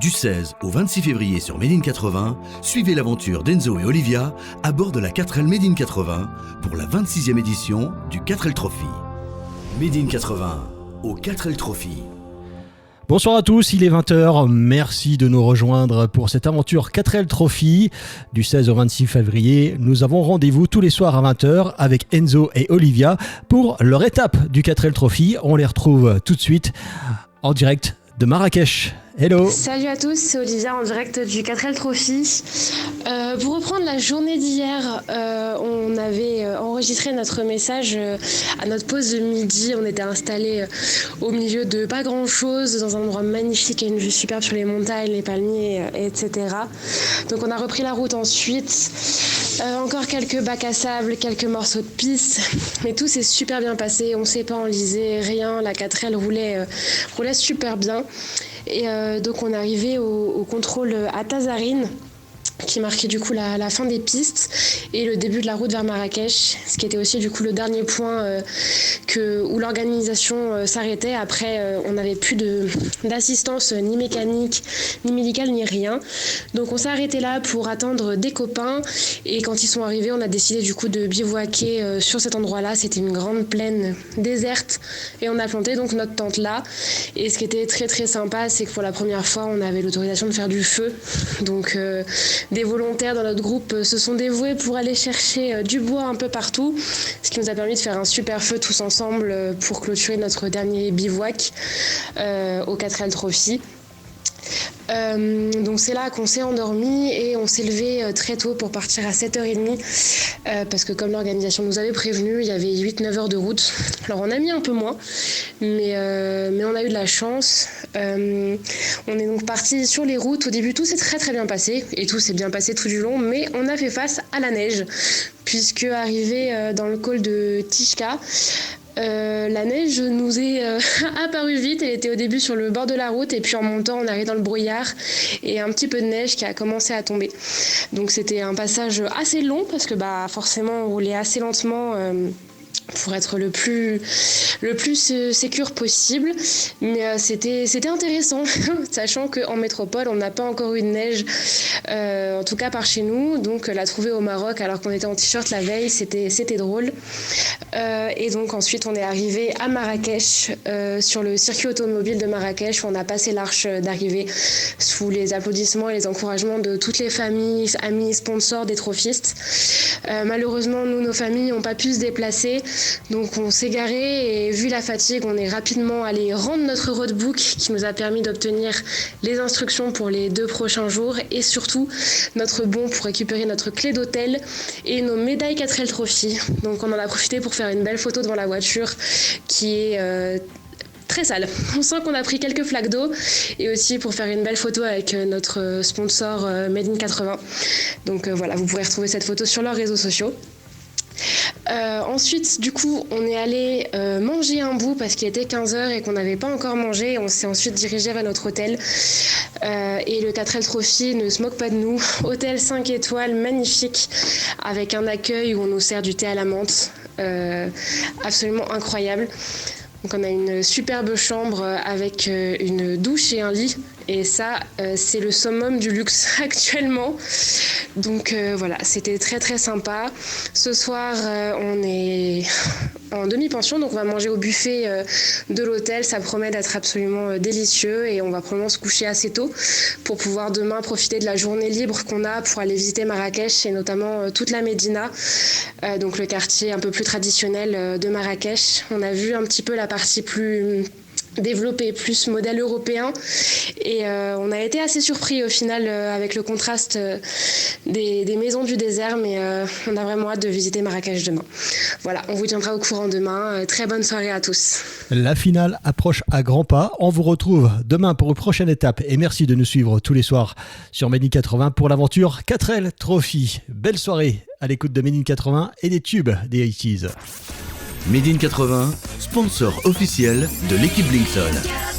Du 16 au 26 février sur Made in 80, suivez l'aventure d'Enzo et Olivia à bord de la 4L Made in 80 pour la 26e édition du 4L Trophy. Made in 80 au 4L Trophy. Bonsoir à tous, il est 20h, merci de nous rejoindre pour cette aventure 4L Trophy. Du 16 au 26 février, nous avons rendez-vous tous les soirs à 20h avec Enzo et Olivia pour leur étape du 4L Trophy. On les retrouve tout de suite en direct de Marrakech. Hello. Salut à tous, c'est Olivia en direct du 4L Trophy. Pour reprendre la journée d'hier, on avait enregistré notre message à notre pause de midi. On était installés au milieu de pas grand chose, dans un endroit magnifique et une vue superbe sur les montagnes, les palmiers, etc. Donc on a repris la route ensuite. Encore quelques bacs à sable, quelques morceaux de piste, mais tout s'est super bien passé. On ne s'est pas enlisé, rien. La 4L roulait super bien. Et donc on est arrivé au contrôle à Tazarine, qui marquait du coup la fin des pistes et le début de la route vers Marrakech, ce qui était aussi du coup le dernier point où l'organisation s'arrêtait. Après, on n'avait plus d'assistance ni mécanique, ni médicale, ni rien. Donc on s'est arrêté là pour attendre des copains et quand ils sont arrivés, on a décidé du coup de bivouaquer sur cet endroit-là. C'était une grande plaine déserte et on a planté donc notre tente là. Et ce qui était très très sympa, c'est que pour la première fois, on avait l'autorisation de faire du feu. Donc des volontaires dans notre groupe se sont dévoués pour aller chercher du bois un peu partout, ce qui nous a permis de faire un super feu tous ensemble pour clôturer notre dernier bivouac au 4L Trophy. Donc c'est là qu'on s'est endormi et on s'est levé très tôt pour partir à 7h30 parce que comme l'organisation nous avait prévenu, il y avait 8-9 heures de route. Alors on a mis un peu moins, mais on a eu de la chance. On est donc parti sur les routes. Au début tout s'est très très bien passé et tout s'est bien passé tout du long, mais on a fait face à la neige puisque arrivé dans le col de Tishka, la neige nous est apparue vite. Elle était au début sur le bord de la route et puis en montant on arrive dans le brouillard et un petit peu de neige qui a commencé à tomber. Donc c'était un passage assez long parce que forcément on roulait assez lentement pour être le plus sécure possible, mais c'était intéressant sachant qu'en métropole on n'a pas encore eu de neige, en tout cas par chez nous, donc la trouver au Maroc alors qu'on était en t-shirt la veille, c'était drôle. Et donc ensuite on est arrivé à Marrakech, sur le circuit automobile de Marrakech où on a passé l'arche d'arrivée sous les applaudissements et les encouragements de toutes les familles, amis, sponsors des trophistes. Malheureusement nos familles n'ont pas pu se déplacer. Donc on s'est garé et vu la fatigue, on est rapidement allé rendre notre roadbook qui nous a permis d'obtenir les instructions pour les 2 prochains jours et surtout notre bon pour récupérer notre clé d'hôtel et nos médailles 4L Trophy. Donc on en a profité pour faire une belle photo devant la voiture qui est très sale. On sent qu'on a pris quelques flaques d'eau et aussi pour faire une belle photo avec notre sponsor Made in 80. Donc voilà, vous pourrez retrouver cette photo sur leurs réseaux sociaux. Ensuite, du coup, on est allé manger un bout parce qu'il était 15h et qu'on n'avait pas encore mangé. On s'est ensuite dirigé vers notre hôtel. Et le 4L Trophy ne se moque pas de nous. Hôtel 5 étoiles, magnifique, avec un accueil où on nous sert du thé à la menthe. Absolument incroyable. Donc on a une superbe chambre avec une douche et un lit. Et ça, c'est le summum du luxe actuellement. Donc voilà, c'était très très sympa. Ce soir, on est en demi-pension, donc on va manger au buffet de l'hôtel. Ça promet d'être absolument délicieux et on va probablement se coucher assez tôt pour pouvoir demain profiter de la journée libre qu'on a pour aller visiter Marrakech et notamment toute la Médina, donc le quartier un peu plus traditionnel de Marrakech. On a vu un petit peu la partie plus développé, plus modèle européen et on a été assez surpris au final avec le contraste des maisons du désert, mais on a vraiment hâte de visiter Marrakech demain. Voilà, on vous tiendra au courant demain. Très bonne soirée à tous. La finale approche à grands pas. On vous retrouve demain pour une prochaine étape et merci de nous suivre tous les soirs sur Made in 80 pour l'aventure 4L Trophy. Belle soirée à l'écoute de Made in 80 et des tubes des 80s. Made in 80, sponsor officiel de l'équipe Blinkson.